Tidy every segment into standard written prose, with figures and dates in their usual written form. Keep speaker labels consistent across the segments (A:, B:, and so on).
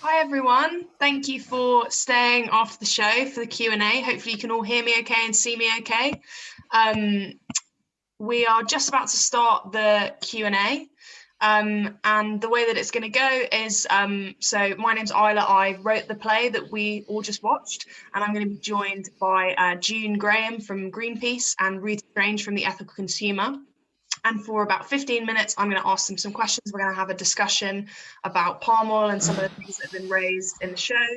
A: Hi everyone, thank you for staying after the show for the Q&A. Hopefully you can all hear me okay and see me okay. We are just about to start the Q&A, and the way that it's going to go is, so my name's Isla, I wrote the play that we all just watched, and I'm going to be joined by June Graham from Greenpeace and Ruth Strange from the Ethical Consumer. And for about 15 minutes, I'm going to ask them some questions. We're going to have a discussion about palm oil and some of the things that have been raised in the show.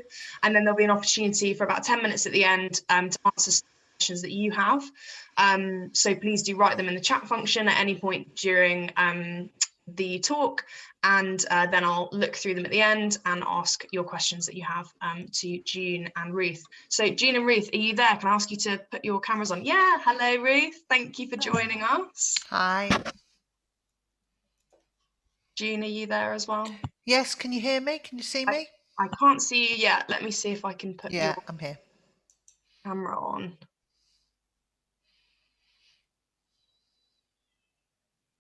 A: And then there'll be an opportunity for about 10 minutes at the end to answer some questions that you have. So please do write them in the chat function at any point during the talk, and then I'll look through them at the end and ask your questions that you have to June and Ruth. So June and Ruth, are you there? Can I ask you to put your cameras on? Yeah, hello Ruth, thank you for joining us.
B: Hi.
A: June, are you there as well?
B: Yes, can you hear me? Can you see me?
A: I can't see you yet. Let me see if I can put your
B: I'm here.
A: camera on.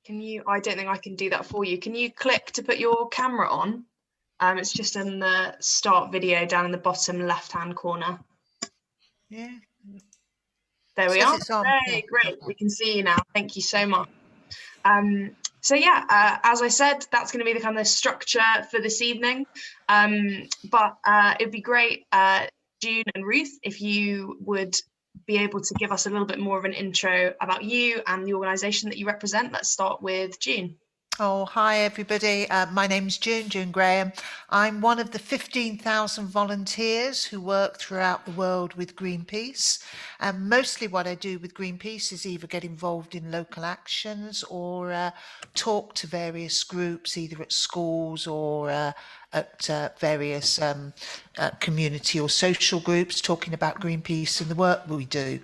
A: Can you? I don't think I can do that for you. Can you click to put your camera on? It's just in the start video down in the bottom left-hand corner.
B: Yeah.
A: There we are. Hey, great. We can see you now. Thank you so much. So yeah, as I said, that's going to be the kind of structure for this evening. But it'd be great, June and Ruth, if you would be able to give us a little bit more of an intro about you and the organisation that you represent. Let's start with June.
B: Oh, hi everybody. My name's June Graham. I'm one of the 15,000 volunteers who work throughout the world with Greenpeace. And mostly what I do with Greenpeace is either get involved in local actions or talk to various groups, either at schools or at various community or social groups, talking about Greenpeace and the work we do.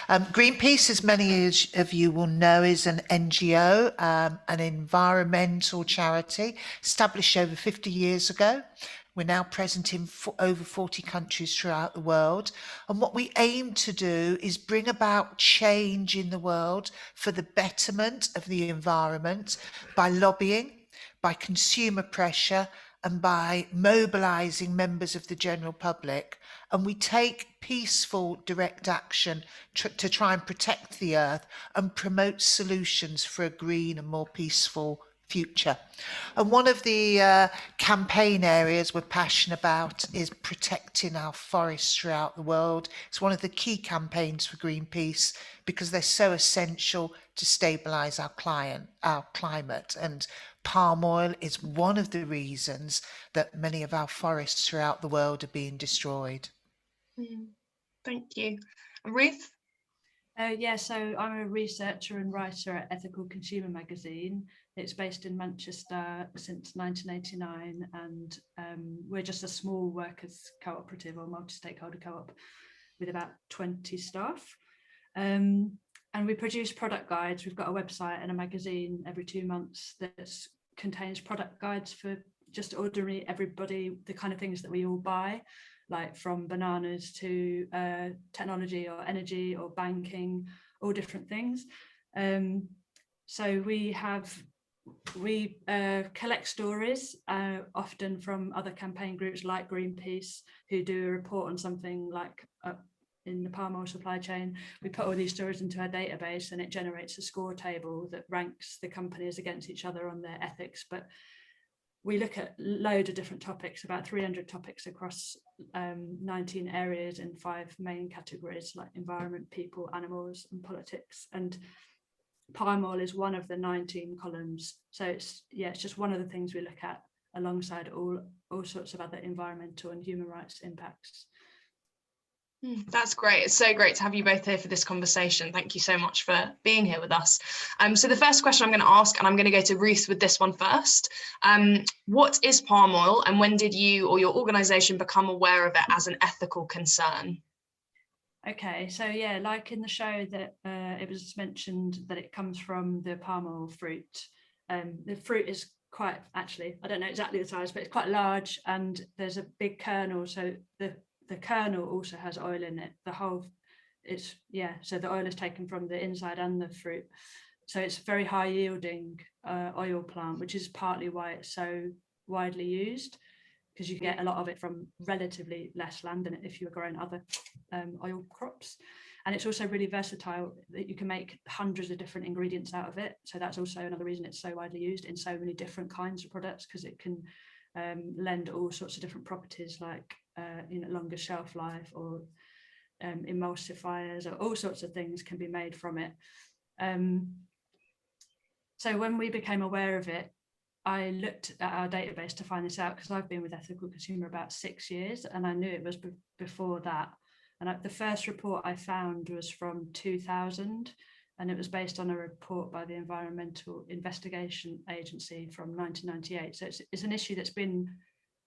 B: Greenpeace, as many of you will know, is an NGO, an environmental charity established over 50 years ago. We're now present in over 40 countries throughout the world. And what we aim to do is bring about change in the world for the betterment of the environment by lobbying, by consumer pressure, and by mobilising members of the general public. And we take peaceful, direct action to try and protect the earth and promote solutions for a green and more peaceful future. And one of the campaign areas we're passionate about is protecting our forests throughout the world. It's one of the key campaigns for Greenpeace because they're so essential to stabilise our climate. And palm oil is one of the reasons that many of our forests throughout the world are being destroyed.
A: Thank you. And Ruth?
C: Yeah, so I'm a researcher and writer at Ethical Consumer magazine. It's based in Manchester since 1989, and we're just a small workers cooperative or multi-stakeholder co-op with about 20 staff. And we produce product guides. We've got a website and a magazine every 2 months that contains product guides for just ordinary everybody, the kind of things that we all buy, like from bananas to technology or energy or banking, all different things. So we collect stories, often from other campaign groups like Greenpeace, who do a report on something like in the palm oil supply chain. We put all these stories into our database and it generates a score table that ranks the companies against each other on their ethics. But we look at a load of different topics, about 300 topics across 19 areas in 5 main categories like environment, people, animals and politics. And palm oil is one of the 19 columns. So it's just one of the things we look at alongside all sorts of other environmental and human rights impacts.
A: That's great. It's so great to have you both here for this conversation. Thank you so much for being here with us. So the first question I'm going to ask, and I'm going to go to Ruth with this one first. What is palm oil, and when did you or your organisation become aware of it as an ethical concern?
C: Okay, so yeah, like in the show that it was mentioned that it comes from the palm oil fruit. The fruit is quite, actually, I don't know exactly the size, but it's quite large, and there's a big kernel. So the kernel also has oil in it. So the oil is taken from the inside and the fruit. So it's a very high yielding oil plant, which is partly why it's so widely used. because you get a lot of it from relatively less land than if you were growing other oil crops. And it's also really versatile, that you can make hundreds of different ingredients out of it. So that's also another reason it's so widely used in so many different kinds of products, because it can lend all sorts of different properties, like longer shelf life, or emulsifiers, or all sorts of things can be made from it. So when we became aware of it, I looked at our database to find this out, because I've been with Ethical Consumer about 6 years, and I knew it was before that. And the first report I found was from 2000, and it was based on a report by the Environmental Investigation Agency from 1998. So it's an issue that's been,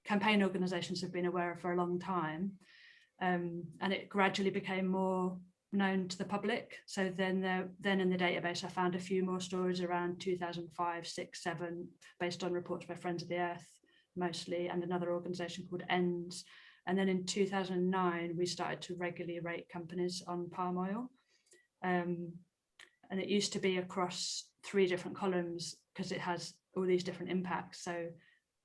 C: campaign organisations have been aware of for a long time, and it gradually became more known to the public. So then in the database I found a few more stories around 2005, 6, 7, based on reports by Friends of the Earth mostly, and another organisation called ENDS. And then in 2009 we started to regularly rate companies on palm oil, and it used to be across 3 different columns, because it has all these different impacts. So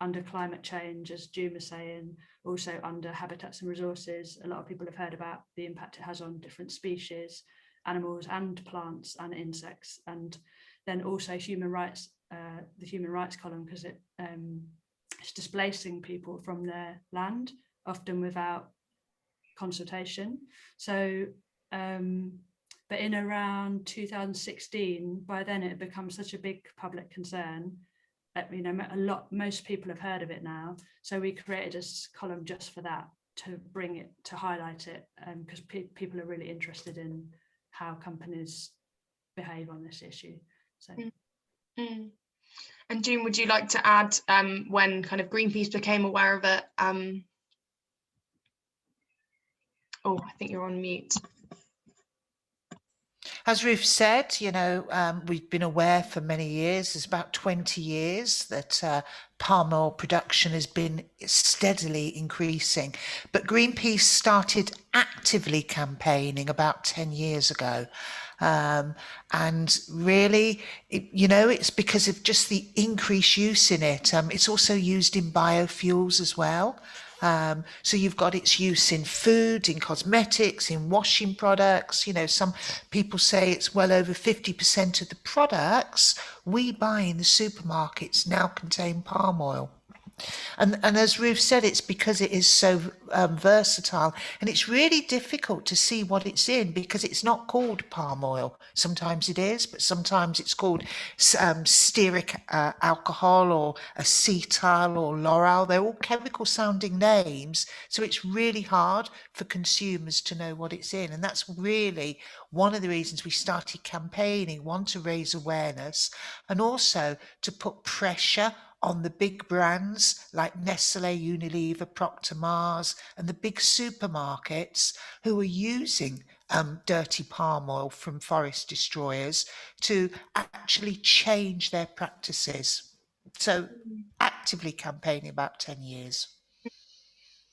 C: under climate change, as June was saying, also under habitats and resources. A lot of people have heard about the impact it has on different species, animals and plants and insects. And then also human rights, the human rights column, because it's displacing people from their land, often without consultation. So but in around 2016, by then it had become such a big public concern, most people have heard of it now. So we created a column just for that, to bring it, to highlight it, because people are really interested in how companies behave on this issue. So.
A: And June, would you like to add when kind of Greenpeace became aware of it? Oh, I think you're on mute.
B: As Ruth said, we've been aware for many years, it's about 20 years, that palm oil production has been steadily increasing. But Greenpeace started actively campaigning about 10 years ago. And really, it's because of just the increased use in it. It's also used in biofuels as well. So you've got its use in food, in cosmetics, in washing products. Some people say it's well over 50% of the products we buy in the supermarkets now contain palm oil. And as Ruth said, it's because it is so versatile, and it's really difficult to see what it's in, because it's not called palm oil. Sometimes it is, but sometimes it's called stearic alcohol, or acetyl, or lauryl. They're all chemical sounding names, so it's really hard for consumers to know what it's in. And that's really one of the reasons we started campaigning, one, to raise awareness, and also to put pressure on the big brands like Nestle, Unilever, Procter Mars, and the big supermarkets who are using dirty palm oil from forest destroyers to actually change their practices. So actively campaigning about 10 years.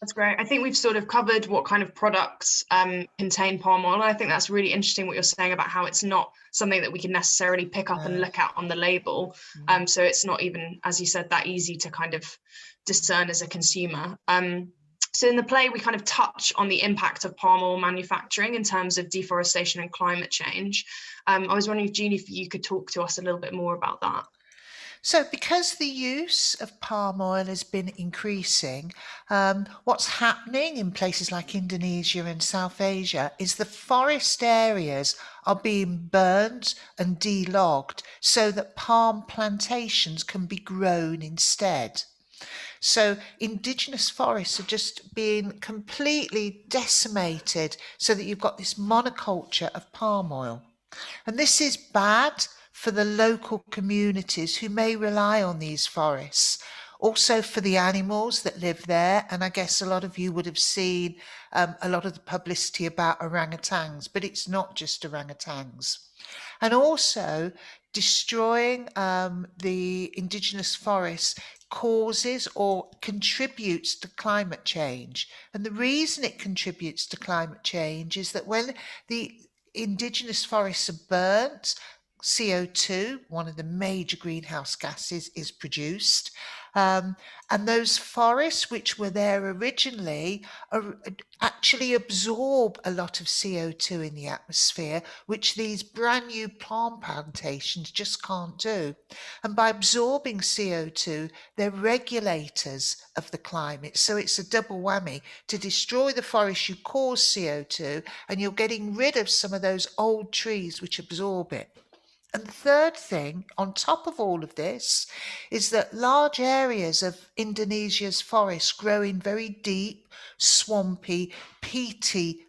A: That's great. I think we've sort of covered what kind of products contain palm oil. And I think that's really interesting what you're saying about how it's not something that we can necessarily pick up and look at on the label. So it's not even, as you said, that easy to kind of discern as a consumer. So in the play, we kind of touch on the impact of palm oil manufacturing in terms of deforestation and climate change. I was wondering if, June, if you could talk to us a little bit more about that.
B: So because the use of palm oil has been increasing, what's happening in places like Indonesia and South Asia is the forest areas are being burned and delogged so that palm plantations can be grown instead. So indigenous forests are just being completely decimated so that you've got this monoculture of palm oil. And this is bad for the local communities who may rely on these forests, also for the animals that live there. And I guess a lot of you would have seen a lot of the publicity about orangutans, but it's not just orangutans. And also destroying the indigenous forests causes or contributes to climate change. And the reason it contributes to climate change is that when the indigenous forests are burnt, CO2, one of the major greenhouse gases, is produced. And those forests which were there originally actually absorb a lot of CO2 in the atmosphere, which these brand new palm plantations just can't do. And by absorbing CO2, they're regulators of the climate. So it's a double whammy. To destroy the forest, you cause CO2, and you're getting rid of some of those old trees which absorb it. And the third thing, on top of all of this, is that large areas of Indonesia's forests grow in very deep, swampy, peaty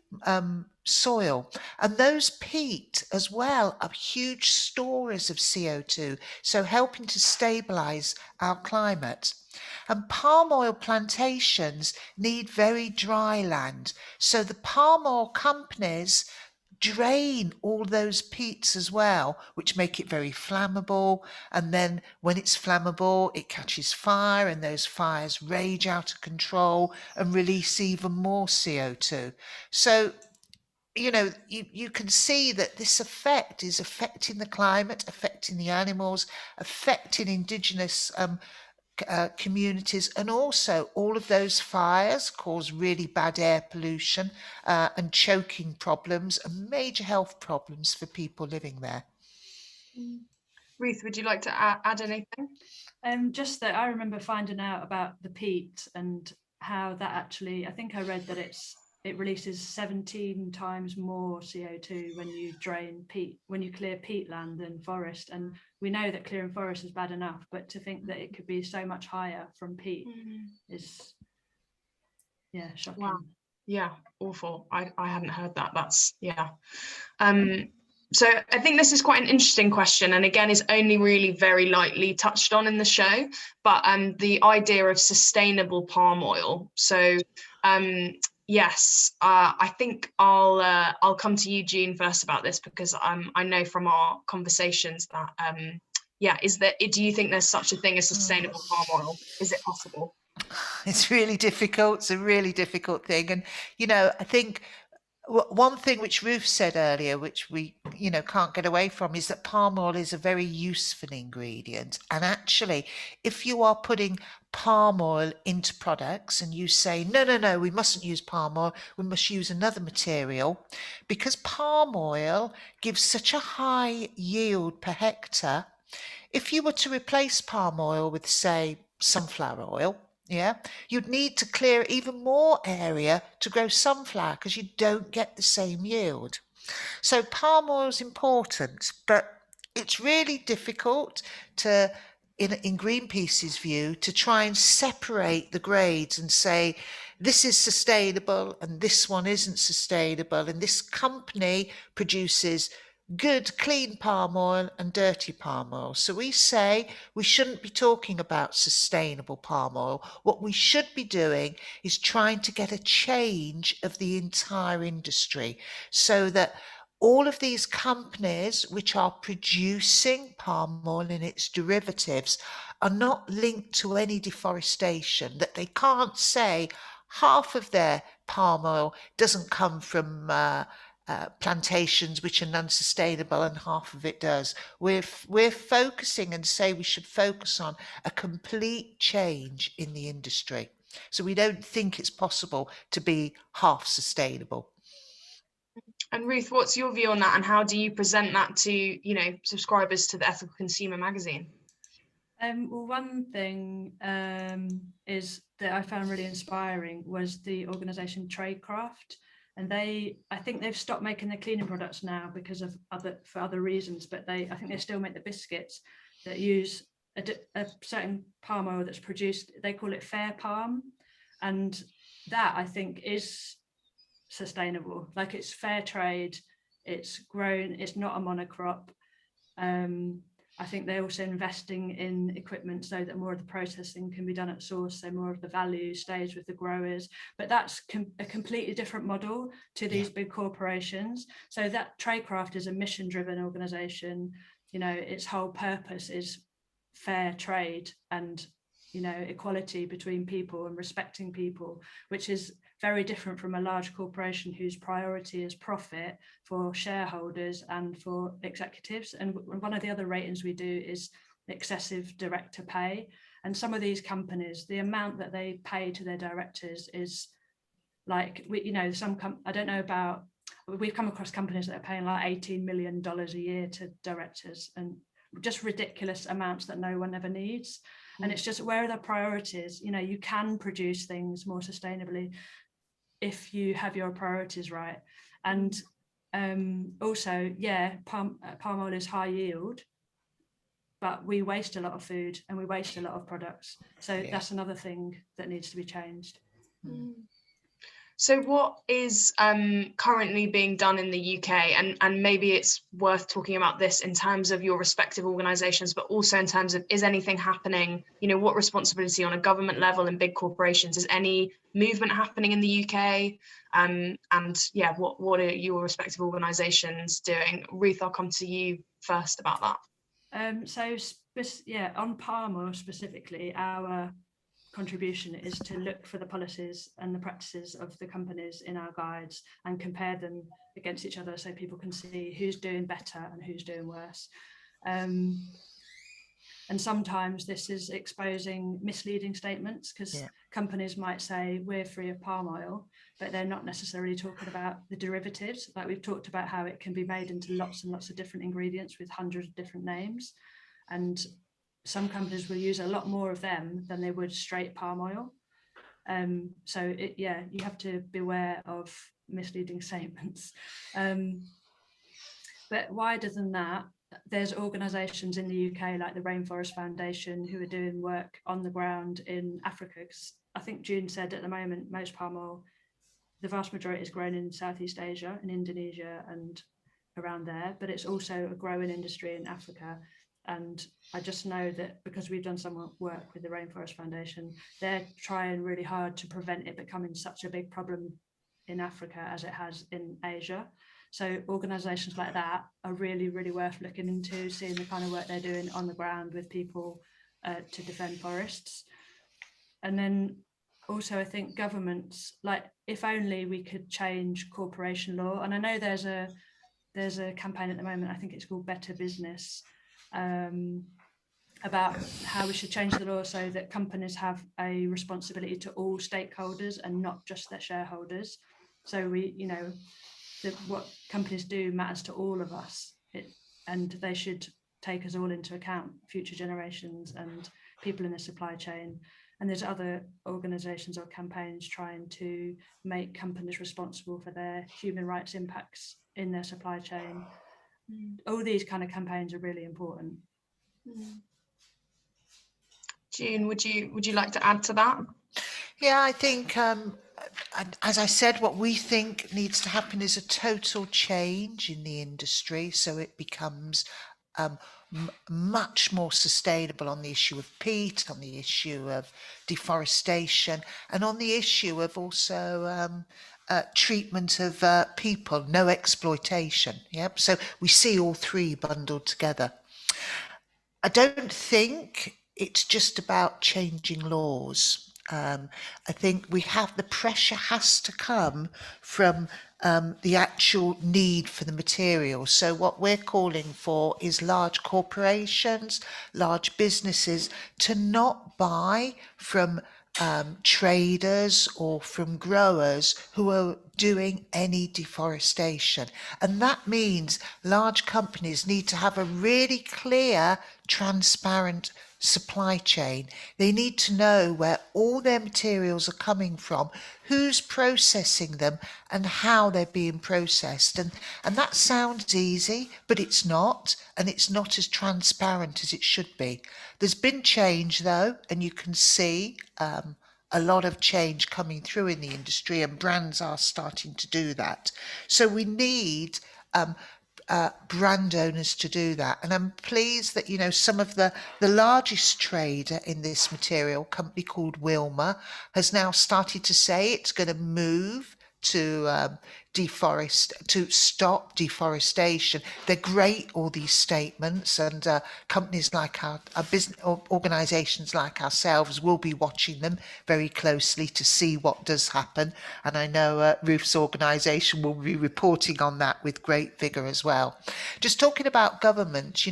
B: soil. And those peat as well are huge storers of CO2, so helping to stabilize our climate. And palm oil plantations need very dry land. So the palm oil companies drain all those peats as well, which make it very flammable. And then when it's flammable, it catches fire, and those fires rage out of control and release even more CO2. So, you know, you can see that this effect is affecting the climate, affecting the animals, affecting indigenous communities, and also all of those fires cause really bad air pollution and choking problems and major health problems for people living there.
A: Ruth, would you like to add anything?
C: Just that I remember finding out about the peat and how that actually, I think I read that it releases 17 times more CO2 when you drain peat, when you clear peatland than forest. And we know that clearing forest is bad enough, but to think that it could be so much higher from peat is, yeah, shocking.
A: Wow. Yeah, awful. I hadn't heard that. That's, yeah. So I think this is quite an interesting question, and again is only really very lightly touched on in the show, but the idea of sustainable palm oil. So yes, I think I'll come to you, June, first about this, because I know from our conversations that yeah, do you think there's such a thing as sustainable palm oil? Is it possible?
B: It's really difficult. It's a really difficult thing. And, you know, I think one thing which Ruth said earlier, which we, you know, can't get away from, is that palm oil is a very useful ingredient. And actually, if you are putting palm oil into products and you say, no, we mustn't use palm oil, we must use another material, because palm oil gives such a high yield per hectare. If you were to replace palm oil with, say, sunflower oil, yeah, you'd need to clear even more area to grow sunflower because you don't get the same yield. So palm oil is important, but it's really difficult to, in Greenpeace's view, to try and separate the grades and say, this is sustainable and this one isn't sustainable, and this company produces good clean palm oil and dirty palm oil. So we say we shouldn't be talking about sustainable palm oil. What we should be doing is trying to get a change of the entire industry so that all of these companies which are producing palm oil and its derivatives are not linked to any deforestation, that they can't say half of their palm oil doesn't come from plantations which are non-sustainable and half of it does. We're focusing and say we should focus on a complete change in the industry. So we don't think it's possible to be half sustainable.
A: And Ruth, what's your view on that, and how do you present that to, you know, subscribers to the Ethical Consumer magazine?
C: Well, one thing is that I found really inspiring was the organisation Tradecraft. And I think they've stopped making their cleaning products now because of other reasons, but I think they still make the biscuits that use a certain palm oil that's produced. They call it fair palm, and that I think is sustainable. Like, it's fair trade, it's grown, it's not a monocrop. I think they're also investing in equipment so that more of the processing can be done at source, so more of the value stays with the growers. But that's a completely different model to these big corporations. So that Tradecraft is a mission-driven organisation. You know, its whole purpose is fair trade and, you know, equality between people and respecting people, which is very different from a large corporation whose priority is profit for shareholders and for executives. And one of the other ratings we do is excessive director pay. And some of these companies, the amount that they pay to their directors is like, I don't know about, we've come across companies that are paying like $18 million a year to directors, and just ridiculous amounts that no one ever needs. And it's just, where are the priorities? You can produce things more sustainably if you have your priorities right. And also, palm oil is high yield, but we waste a lot of food and we waste a lot of products. So that's another thing that needs to be changed.
A: So what is currently being done in the UK, and maybe it's worth talking about this in terms of your respective organisations, but also in terms of, is anything happening, what responsibility on a government level and big corporations, is any movement happening in the UK? What are your respective organisations doing? Ruth, I'll come to you first about that.
C: On palm oil specifically, our contribution is to look for the policies and the practices of the companies in our guides and compare them against each other so people can see who's doing better and who's doing worse. And sometimes this is exposing misleading statements, because companies might say we're free of palm oil, but they're not necessarily talking about the derivatives. Like we've talked about how it can be made into lots and lots of different ingredients with hundreds of different names. And some companies will use a lot more of them than they would straight palm oil. You have to beware of misleading statements. But wider than that, there's organisations in the UK like the Rainforest Foundation who are doing work on the ground in Africa. Because I think June said at the moment, most palm oil, the vast majority is grown in Southeast Asia, in Indonesia and around there, but it's also a growing industry in Africa. And I just know that because we've done some work with the Rainforest Foundation, they're trying really hard to prevent it becoming such a big problem in Africa as it has in Asia. So organisations like that are really, really worth looking into, seeing the kind of work they're doing on the ground with people to defend forests. And then also, I think governments, like, if only we could change corporation law. And I know there's a campaign at the moment, I think it's called Better Business, about how we should change the law so that companies have a responsibility to all stakeholders and not just their shareholders. So what companies do matters to all of us, and they should take us all into account, future generations and people in the supply chain. And there's other organisations or campaigns trying to make companies responsible for their human rights impacts in their supply chain. All these kind of campaigns are really important.
A: June, would you like to add to that?
B: Yeah, I think, as I said, what we think needs to happen is a total change in the industry, so it becomes much more sustainable on the issue of peat, on the issue of deforestation, and on the issue of also treatment of people, no exploitation. Yep. So we see all three bundled together. I don't think it's just about changing laws. I think the pressure has to come from the actual need for the material. So what we're calling for is large corporations, large businesses to not buy from traders or from growers who are doing any deforestation. And that means large companies need to have a really clear, transparent supply chain. They need to know where all their materials are coming from, who's processing them, and how they're being processed. And that sounds easy, but it's not, and it's not as transparent as it should be. There's been change though, and you can see a lot of change coming through in the industry, and brands are starting to do that. So we need brand owners to do that. And I'm pleased that, some of the largest trader in this material, a company called Wilma, has now started to say it's going to move to stop deforestation. They're great, all these statements, and companies like our business organisations like ourselves will be watching them very closely to see what does happen. And I know Ruth's organisation will be reporting on that with great vigour as well. Just talking about government,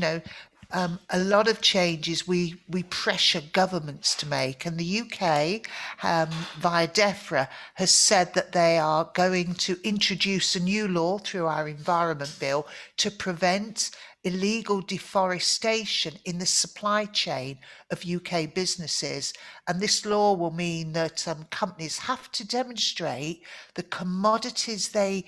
B: a lot of changes we pressure governments to make, and the UK via DEFRA has said that they are going to introduce a new law through our Environment Bill to prevent illegal deforestation in the supply chain of UK businesses. And this law will mean that companies have to demonstrate the commodities they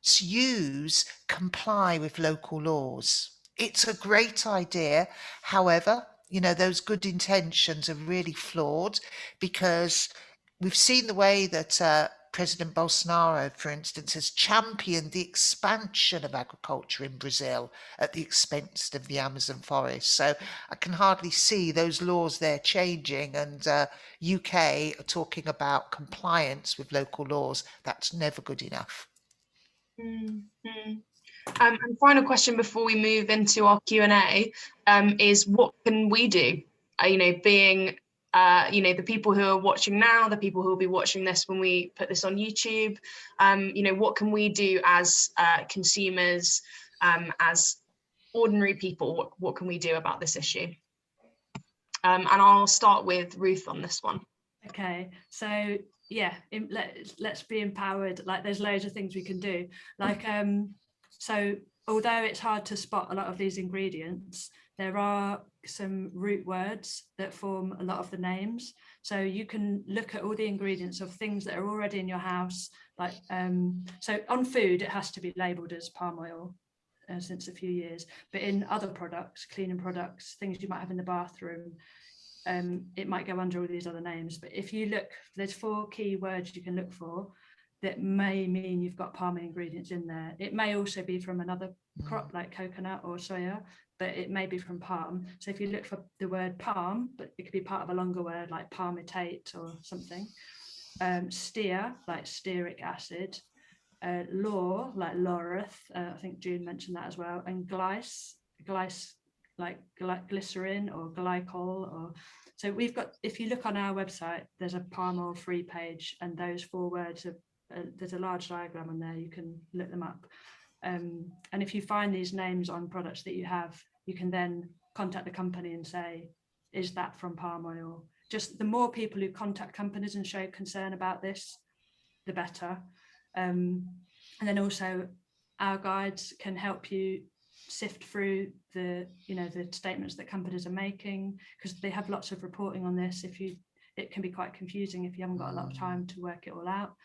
B: use comply with local laws. It's a great idea. However, those good intentions are really flawed, because we've seen the way that President Bolsonaro, for instance, has championed the expansion of agriculture in Brazil at the expense of the Amazon forest. So I can hardly see those laws there changing, and UK are talking about compliance with local laws. That's never good enough.
A: Mm-hmm. And final question before we move into our Q&A is, what can we do? Being the people who are watching now, the people who will be watching this when we put this on YouTube, what can we do as consumers, as ordinary people? What can we do about this issue? And I'll start with Ruth on this one.
C: Okay, so yeah, let's be empowered. Like, there's loads of things we can do. Like, so although it's hard to spot a lot of these ingredients, there are some root words that form a lot of the names. So you can look at all the ingredients of things that are already in your house. Like, so on food, it has to be labelled as palm oil since a few years. But in other products, cleaning products, things you might have in the bathroom, it might go under all these other names. But if you look, there's 4 key words you can look for that may mean you've got palm ingredients in there. It may also be from another crop like coconut or soya, but it may be from palm. So if you look for the word palm, but it could be part of a longer word like palmitate or something. Stear, like stearic acid. Laur, like laureth, I think June mentioned that as well. And glyce, like glycerin or glycol. Or so we've got, if you look on our website, there's a palm oil free page, and those 4 words are, there's a large diagram on there, you can look them up. And if you find these names on products that you have, you can then contact the company and say, is that from palm oil? Just the more people who contact companies and show concern about this, the better. And then also our guides can help you sift through the statements that companies are making, because they have lots of reporting on this. It can be quite confusing if you haven't got a lot of time to work it all out.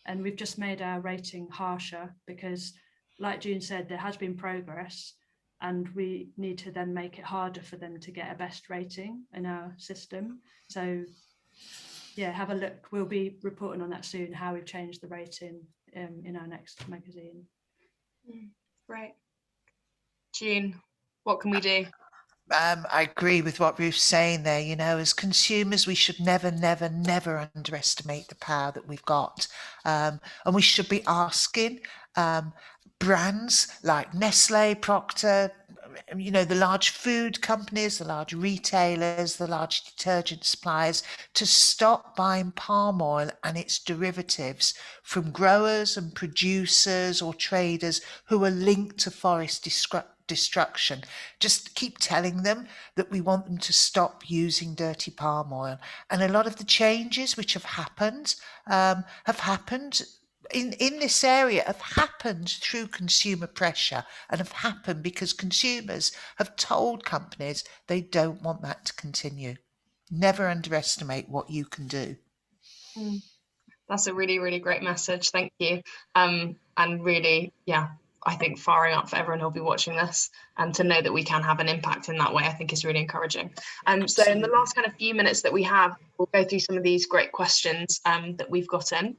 C: And we've just made our rating harsher because, like June said, there has been progress, and we need to then make it harder for them to get a best rating in our system. So yeah, have a look. We'll be reporting on that soon, how we've changed the rating in our next magazine.
A: Right. June, what can we do?
B: I agree with what Ruth's saying there. As consumers, we should never, never, never underestimate the power that we've got. And we should be asking brands like Nestle, Procter, the large food companies, the large retailers, the large detergent suppliers, to stop buying palm oil and its derivatives from growers and producers or traders who are linked to forest destruction. Just keep telling them that we want them to stop using dirty palm oil. And a lot of the changes which have happened in this area have happened through consumer pressure, and have happened because consumers have told companies they don't want that to continue. Never underestimate what you can do.
A: That's a really, really great message. Thank you. And really, yeah, I think firing up for everyone who'll be watching this, and to know that we can have an impact in that way, I think is really encouraging. So in the last kind of few minutes that we have, we'll go through some of these great questions that we've got in.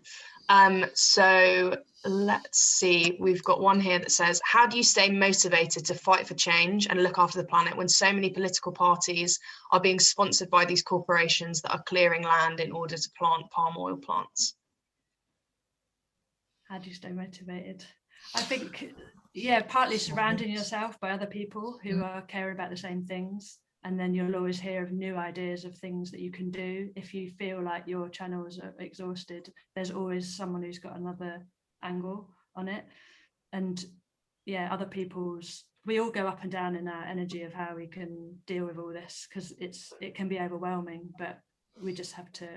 A: So let's see, we've got one here that says, how do you stay motivated to fight for change and look after the planet when so many political parties are being sponsored by these corporations that are clearing land in order to plant palm oil plants?
C: How do you stay motivated? I think, yeah, partly surrounding yourself by other people who are caring about the same things. And then you'll always hear of new ideas of things that you can do. If you feel like your channels are exhausted, there's always someone who's got another angle on it. And yeah, other people's we all go up and down in our energy of how we can deal with all this, because it can be overwhelming, but we just have to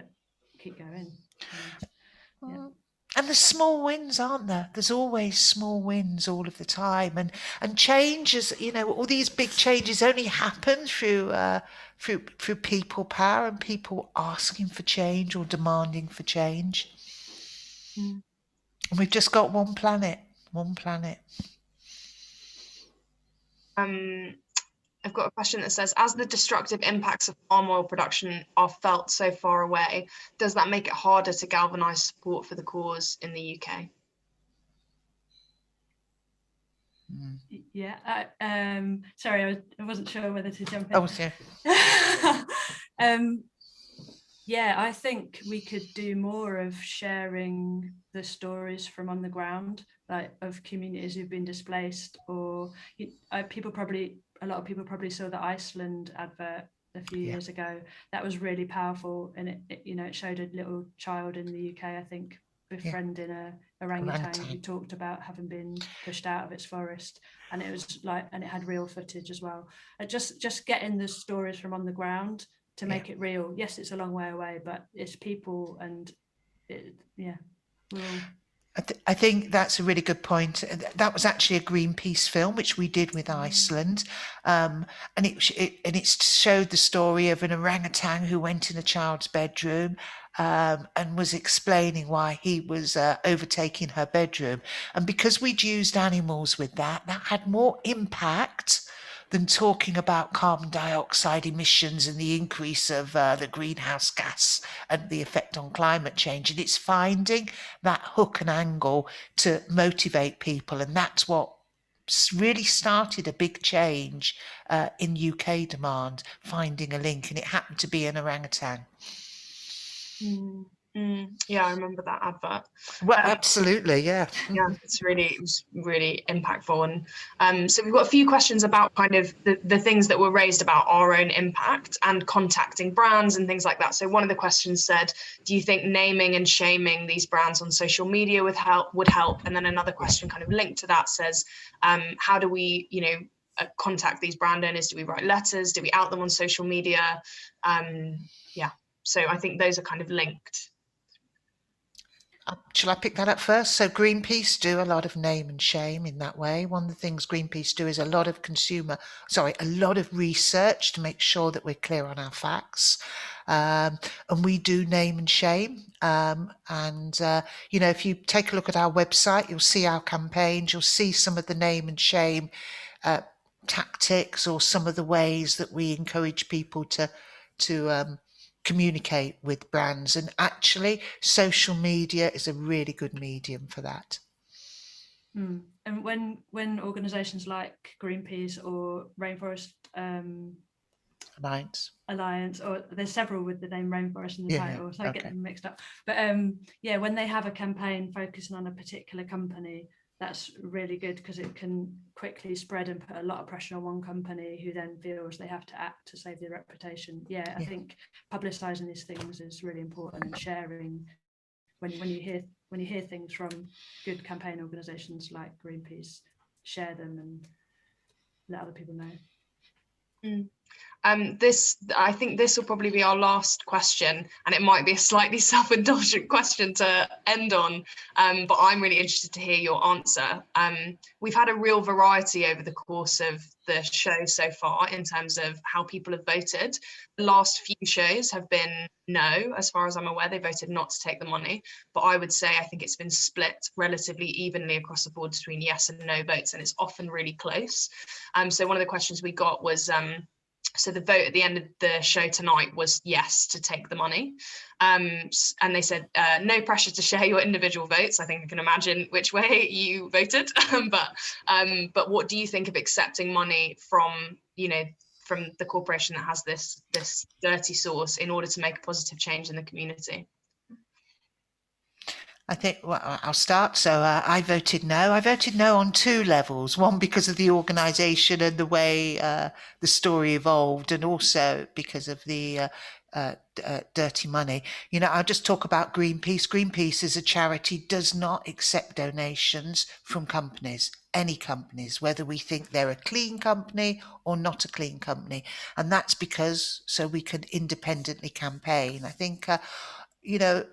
C: keep going.
B: And there's small wins, aren't there? There's always small wins all of the time, and changes. All these big changes only happen through people power and people asking for change or demanding for change. And we've just got one planet.
A: I've got a question that says, as the destructive impacts of palm oil production are felt so far away, does that make it harder to galvanise support for the cause in the UK?
C: Yeah, sorry, I wasn't sure whether to jump in.
B: Oh, yeah.
C: Yeah, I think we could do more of sharing the stories from on the ground, like of communities who've been displaced, or a lot of people probably saw the Iceland advert a few years ago. That was really powerful, and it showed a little child in the UK, I think, befriending a orangutan who talked about having been pushed out of its forest, and it had real footage as well. Just getting the stories from on the ground to make it real. Yes, it's a long way away, but it's people, and
B: I think that's a really good point. That was actually a Greenpeace film which we did with Iceland, and it showed the story of an orangutan who went in a child's bedroom and was explaining why he was overtaking her bedroom. And because we'd used animals with that had more impact than talking about carbon dioxide emissions and the increase of the greenhouse gas and the effect on climate change. And it's finding that hook and angle to motivate people. And that's what really started a big change in UK demand, finding a link. And it happened to be an orangutan.
A: Yeah, I remember that advert.
B: Well, absolutely, yeah.
A: Yeah, it was really impactful. And so we've got a few questions about kind of the things that were raised about our own impact and contacting brands and things like that. So one of the questions said, do you think naming and shaming these brands on social media would help? And then another question kind of linked to that says, how do we, contact these brand owners? Do we write letters? Do we out them on social media? So I think those are kind of linked.
B: Shall I pick that up first? So Greenpeace do a lot of name and shame in that way. One of the things Greenpeace do is a lot of research to make sure that we're clear on our facts. And we do name and shame. If you take a look at our website, you'll see our campaigns, you'll see some of the name and shame tactics, or some of the ways that we encourage people to communicate with brands. And actually social media is a really good medium for that.
C: And when organizations like Greenpeace or Rainforest Alliance, or there's several with the name Rainforest in the title, so I get them mixed up, but when they have a campaign focusing on a particular company, that's really good, because it can quickly spread and put a lot of pressure on one company who then feels they have to act to save their reputation. I think publicizing these things is really important, and sharing when you hear things from good campaign organizations like Greenpeace, share them and let other people know.
A: I think this will probably be our last question, and it might be a slightly self-indulgent question to end on, but I'm really interested to hear your answer. We've had a real variety over the course of the show so far in terms of how people have voted. The last few shows have been no, as far as I'm aware. They voted not to take the money, but I would say I think it's been split relatively evenly across the board between yes and no votes, and it's often really close. So one of the questions we got was, so the vote at the end of the show tonight was yes to take the money. And they said, no pressure to share your individual votes. I think you can imagine which way you voted. But what do you think of accepting money from the corporation that has this dirty source in order to make a positive change in the community?
B: I think, well, I'll start. So I voted no. I voted no on two levels. One, because of the organisation and the way the story evolved, and also because of the dirty money. You know, I'll just talk about Greenpeace. Greenpeace as a charity does not accept donations from companies, any companies, whether we think they're a clean company or not a clean company. And that's because so we can independently campaign. I think, you know,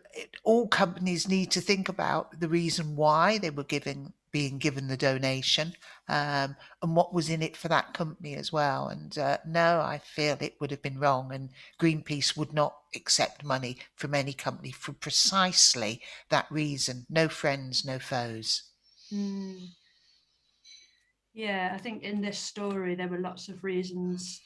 B: all companies need to think about the reason why they were being given the donation, and what was in it for that company as well. And no, I feel it would have been wrong, and Greenpeace would not accept money from any company for precisely that reason. No friends, no foes.
C: Yeah, I think in this story there were lots of reasons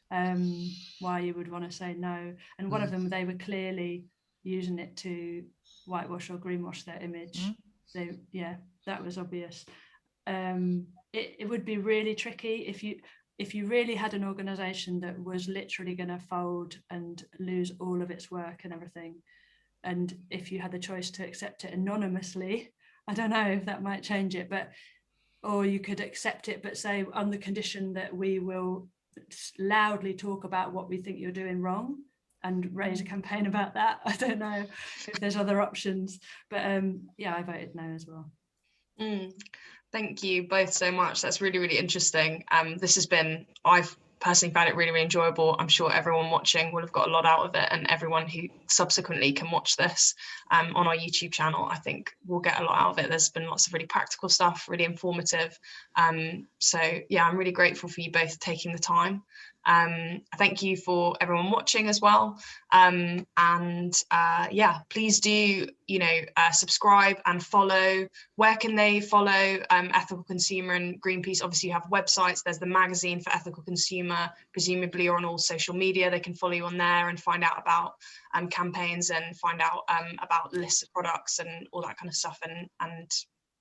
C: why you would want to say no, and one of them, they were clearly using it to whitewash or greenwash their image. That was obvious. It would be really tricky if you really had an organization that was literally going to fold and lose all of its work and everything, and if you had the choice to accept it anonymously, I don't know if that might change it, but or you could accept it but say on the condition that we will loudly talk about what we think you're doing wrong and raise a campaign about that. I don't know if there's other options, but yeah, I voted no as well.
A: Thank you both so much. That's really, really interesting. This has been, I've personally found it really, really enjoyable. I'm sure everyone watching will have got a lot out of it, and everyone who subsequently can watch this on our YouTube channel, I think will get a lot out of it. There's been lots of really practical stuff, really informative. So yeah, I'm really grateful for you both taking the time. Thank you for everyone watching as well. Yeah, please do, you know, subscribe and follow. Where can they follow Ethical Consumer and Greenpeace? Obviously you have websites. There's the magazine for Ethical Consumer, presumably you're on all social media. They can follow you on there and find out about campaigns and find out about lists of products and all that kind of stuff, and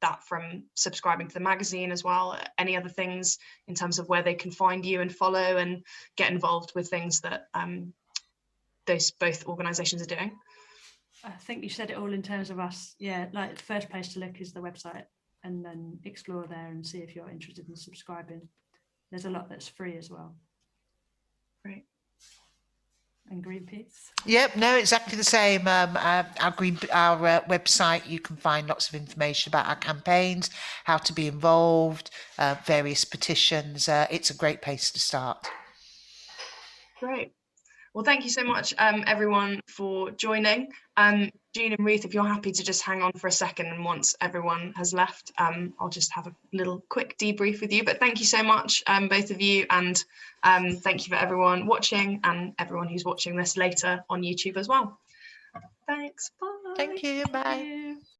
A: that from subscribing to the magazine as well. Any other things in terms of where they can find you and follow and get involved with things that those both organisations are doing?
C: I think you said it all in terms of us. Yeah, like the first place to look is the website, and then explore there and see if you're interested in subscribing. There's a lot that's free as well.
A: Great.
C: And Greenpeace?
B: Yep, no, exactly the same. Our website, you can find lots of information about our campaigns, how to be involved, various petitions. It's a great place to start.
A: Great. Well, thank you so much, everyone, for joining. June and Ruth, if you're happy to just hang on for a second, and once everyone has left, I'll just have a little quick debrief with you. But thank you so much, both of you, and thank you for everyone watching and everyone who's watching this later on YouTube as well. Thanks. Bye.
B: Thank you. Bye.